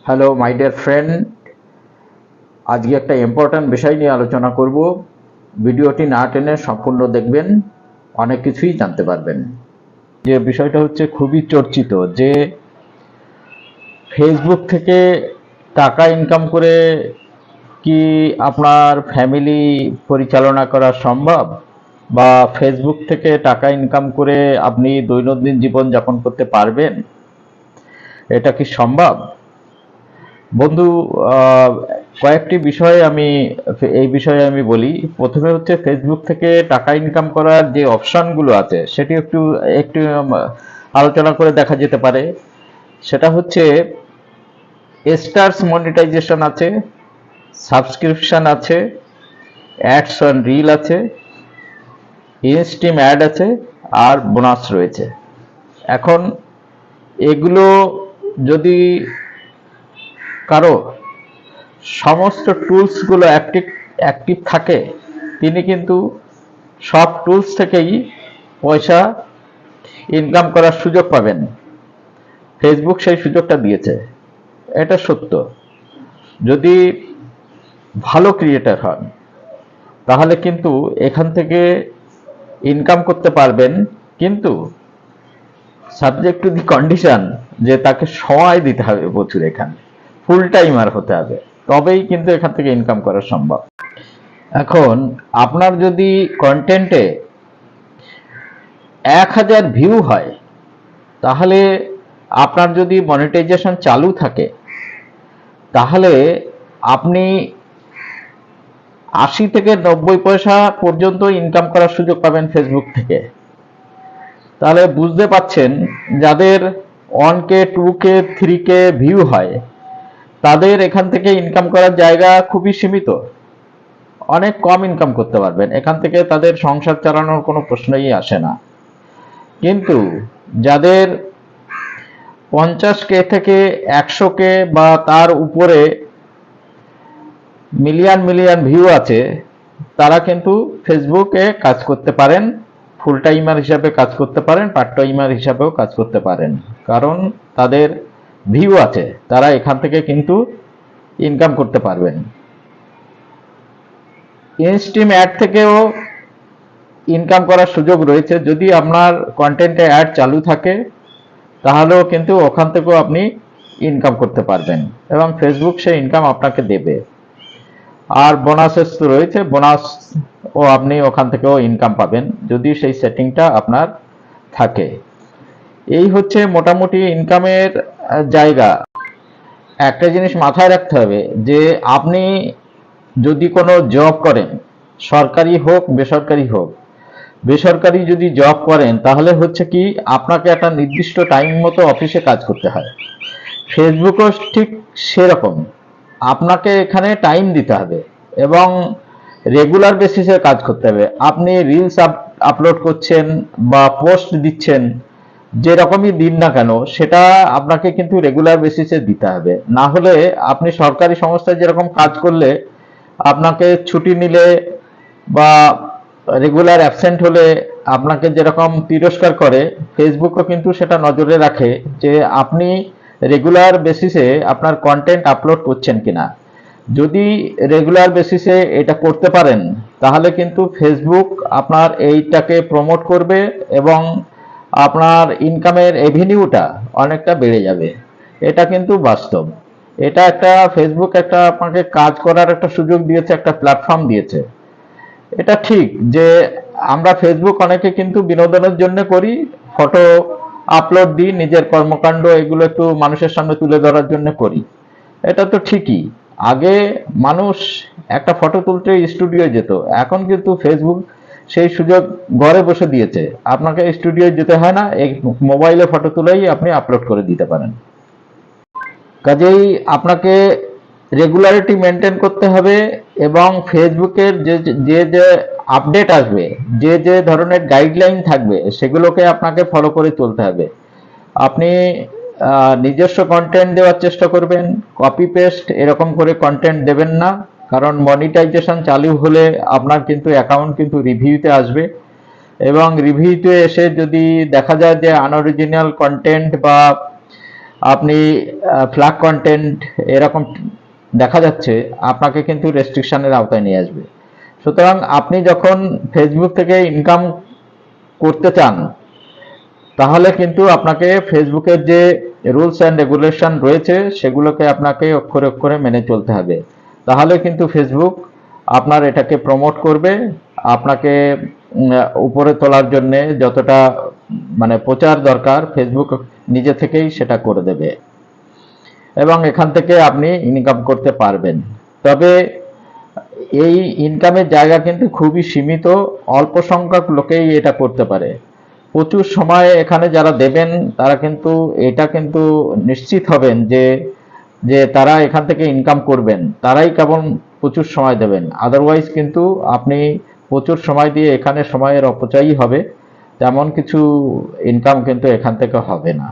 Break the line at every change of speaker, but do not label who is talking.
Hello my dear friend, আজকে একটা important বিষয় নিয়ে আলোচনা করব। ভিডিওটি না টেনে সম্পূর্ণ দেখবেন, অনেক কিছুই জানতে পারবেন। যে বিষয়টা হচ্ছে খুবই চর্চিত, যে ফেসবুক থেকে টাকা ইনকাম করে কি আপনার ফ্যামিলি পরিচালনা করা সম্ভব, বা ফেসবুক থেকে টাকা ইনকাম করে আপনি দৈনন্দিন জীবন যাপন করতে পারবেন, এটা কি সম্ভব? বন্ধু, কয়েকটি বিষয় এই বিষয়ে আমি বলি। প্রথমে হচ্ছে ফেসবুক থেকে টাকা ইনকাম করার যে অপশনগুলো আছে সেটি একটু একটু আলোচনা করে দেখা যেতে পারে। সেটা হচ্ছে স্টার্স মনিটাইজেশন আছে, সাবস্ক্রিপশন আছে, অ্যাডস অন রিল আছে, ইনস্ট্রিম অ্যাড আছে, আর বোনাস রয়েছে। এখন এগুলো যদি কারো সমস্ত টুলসগুলো অ্যাক্টিভ থাকে, তিনি কিন্তু সব টুলস থেকেই পয়সা ইনকাম করার সুযোগ পাবেন। ফেসবুক সেই সুযোগটা দিয়েছে, এটা সত্য। যদি ভালো ক্রিয়েটর হন তাহলে কিন্তু এখান থেকে ইনকাম করতে পারবেন, কিন্তু সাবজেক্ট টু দি কন্ডিশন যে তাকে সময় দিতে হবে প্রচুর, এখানে ফুল টাইমার হতে হবে, তবেই কিন্তু এখান থেকে ইনকাম করা সম্ভব। এখন আপনার যদি কন্টেন্টে 1000 ভিউ হয়, তাহলে আপনার যদি মনিটাইজেশন চালু থাকে, তাহলে আপনি 80 থেকে 90 পয়সা পর্যন্ত ইনকাম করার সুযোগ পাবেন ফেসবুক থেকে। তাহলে বুঝতে পাচ্ছেন, যাদের 1K 2K 3K ভিউ হয় তাদের এখান থেকে ইনকাম করার জায়গা খুবই সীমিত, অনেক কম ইনকাম করতে পারবেন এখান থেকে, তাদের সংসার চালানোর কোনো প্রশ্নই আসে না। কিন্তু যাদের 50K থেকে 100K বা তার উপরে মিলিয়ন মিলিয়ন ভিউ আছে, তারা কিন্তু ফেসবুকে কাজ করতে পারেন, ফুল টাইমার হিসাবে কাজ করতে পারেন, পার্ট টাইমার হিসাবেও কাজ করতে পারেন, কারণ তাদের ভিউ আছে, তারা এখান থেকে কিন্তু ইনকাম করতে পারবেন। ইনস্ট্রিম অ্যাড থেকেও ইনকাম করার সুযোগ রয়েছে, যদি আপনার কন্টেন্টে অ্যাড চালু থাকে তাহলেও কিন্তু ওখান থেকেও আপনি ইনকাম করতে পারবেন, এবং ফেসবুক সেই ইনকাম আপনাকে দেবে। আর বোনাসেস তো রয়েছে, বোনাস ও আপনি ওখান থেকেও ইনকাম পাবেন যদি সেই সেটিংটা আপনার থাকে। এই হচ্ছে মোটামুটি ইনকামের জায়গা। একটা জিনিস মাথায় রাখতে হবে, যে আপনি যদি কোনো জব করেন, সরকারি হোক বেসরকারি হোক, বেসরকারি যদি জব করেন তাহলে হচ্ছে কি, আপনাকে একটা নির্দিষ্ট টাইম মতো অফিসে কাজ করতে হয়। ফেসবুকও ঠিক সেরকম, আপনাকে এখানে টাইম দিতে হবে এবং রেগুলার বেসিসে কাজ করতে হবে। আপনি রিলস আপলোড করছেন বা পোস্ট দিচ্ছেন, যেরকমই দিন না কেন, সেটা আপনাকে কিন্তু রেগুলার বেসিসে দিতে হবে। না হলে আপনি সরকারি সংস্থায় যেরকম কাজ করলে আপনাকে ছুটি নিলে বা রেগুলার অ্যাবসেন্ট হলে আপনাকে যেরকম তিরস্কার করে, ফেসবুকও কিন্তু সেটা নজরে রাখে যে আপনি রেগুলার বেসিসে আপনার কন্টেন্ট আপলোড করছেন কিনা। যদি রেগুলার বেসিসে এটা করতে পারেন তাহলে কিন্তু ফেসবুক আপনার এইটাকে প্রমোট করবে এবং আপনার ইনকামের এভিনিউটা অনেকটা বেড়ে যাবে। এটা কিন্তু বাস্তব। এটা একটা ফেসবুক একটা আপনাকে কাজ করার একটা সুযোগ দিয়েছে, একটা প্ল্যাটফর্ম দিয়েছে। এটা ঠিক যে আমরা ফেসবুক অনেকে কিন্তু বিনোদনের জন্য করি, ফটো আপলোড দিই, নিজের কর্মকাণ্ড এগুলো একটু মানুষের সামনে তুলে ধরার জন্য করি, এটা তো ঠিকই। আগে মানুষ একটা ফটো তুলতে স্টুডিও যেত, এখন কিন্তু ফেসবুক সেই সুযোগ ঘরে বসে দিয়েছে, আপনাকে স্টুডিও যেতে হয় না, এই মোবাইলে ফটো তুলেই আপনি আপলোড করে দিতে পারেন। কাজেই আপনাকে রেগুলারিটি মেনটেন করতে হবে, এবং ফেসবুকের যে যে আপডেট আসবে, যে যে ধরনের গাইডলাইন থাকবে, সেগুলোকে আপনাকে ফলো করে চলতে হবে। আপনি নিজস্ব কন্টেন্ট দেওয়ার চেষ্টা করবেন, কপি পেস্ট এরকম করে কন্টেন্ট দেবেন না, কারণ মনিটাইজেশন চালু হলে আপনার কিন্তু অ্যাকাউন্ট কিন্তু রিভিউতে আসবে, এবং রিভিউতে এসে যদি দেখা যায় যে আনঅরিজিনাল কন্টেন্ট বা আপনি ফ্ল্যাগ কন্টেন্ট এরকম দেখা যাচ্ছে, আপনাকে কিন্তু রেস্ট্রিকশনের আওতায় নিয়ে আসবে। সুতরাং আপনি যখন ফেসবুক থেকে ইনকাম করতে চান, তাহলে কিন্তু আপনাকে ফেসবুকের যে রুলস অ্যান্ড রেগুলেশন রয়েছে সেগুলোকে আপনাকে অক্ষরে অক্ষরে মেনে চলতে হবে। তাহলে কিন্তু ফেসবুক আপনার এটাকে প্রমোট করবে, আপনাকে উপরে তোলার জন্য যতটা মানে প্রচার দরকার ফেসবুক নিজে থেকেই সেটা করে দেবে, এবং এখান থেকে আপনি ইনকাম করতে পারবেন। তবে এই ইনকামের জায়গা কিন্তু খুবই সীমিত, অল্প সংখ্যক লোকেই এটা করতে পারে। প্রচুর সময় এখানে যারা দেবেন তারা কিন্তু এটা কিন্তু নিশ্চিত হবেন যে যে তারা এখান থেকে ইনকাম করবেন, তারাই কেবল প্রচুর সময় দেবেন। আদারওয়াইজ কিন্তু আপনি প্রচুর সময় দিয়ে এখানে সময়ের অপচয়ই হবে, তেমন কিছু ইনকাম কিন্তু এখান থেকে হবে না।